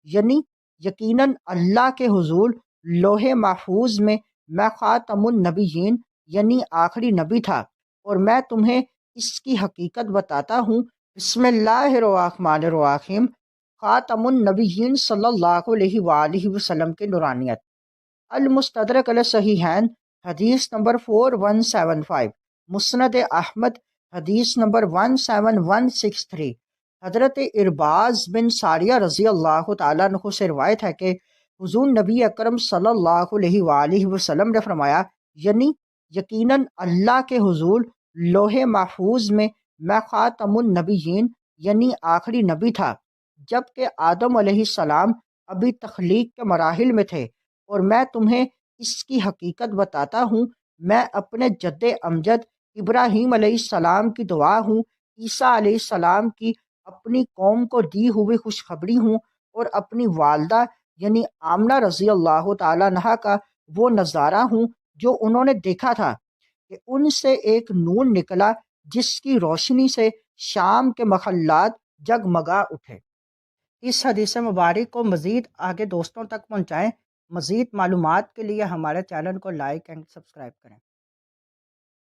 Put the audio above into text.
یعنی یقیناً اللہ کے حضور لوح محفوظ میں خاتم النبیین یعنی آخری نبی تھا، اور میں تمہیں اس کی حقیقت بتاتا ہوں۔ بسم اللہ الرحمن الرحیم۔ خاتم النبیین صلی اللہ علیہ وآلہ وسلم کی نورانیت۔ المستدرک علی الصحیحین حدیث نمبر 4175، مسند احمد حدیث نمبر 17163۔ حضرت ارباز بن ساریہ رضی اللہ تعالیٰ عنہ سے روایت ہے کہ حضور نبی اکرم صلی اللہ علیہ وآلہ وسلم نے فرمایا، یعنی یقیناً اللہ کے حضور لوح محفوظ میں خاتم النبیین یعنی آخری نبی تھا، جبکہ آدم علیہ السلام ابھی تخلیق کے مراحل میں تھے، اور میں تمہیں اس کی حقیقت بتاتا ہوں۔ میں اپنے جد امجد ابراہیم علیہ السلام کی دعا ہوں، عیسیٰ علیہ السلام کی اپنی قوم کو دی ہوئی خوشخبری ہوں، اور اپنی والدہ یعنی آمنہ رضی اللہ تعالیٰ عنہا کا وہ نظارہ ہوں جو انہوں نے دیکھا تھا کہ ان سے ایک نور نکلا جس کی روشنی سے شام کے محلات جگمگا اٹھے۔ اس حدیث مبارک کو مزید آگے دوستوں تک پہنچائیں۔ مزید معلومات کے لیے ہمارے چینل کو لائک اینڈ سبسکرائب کریں۔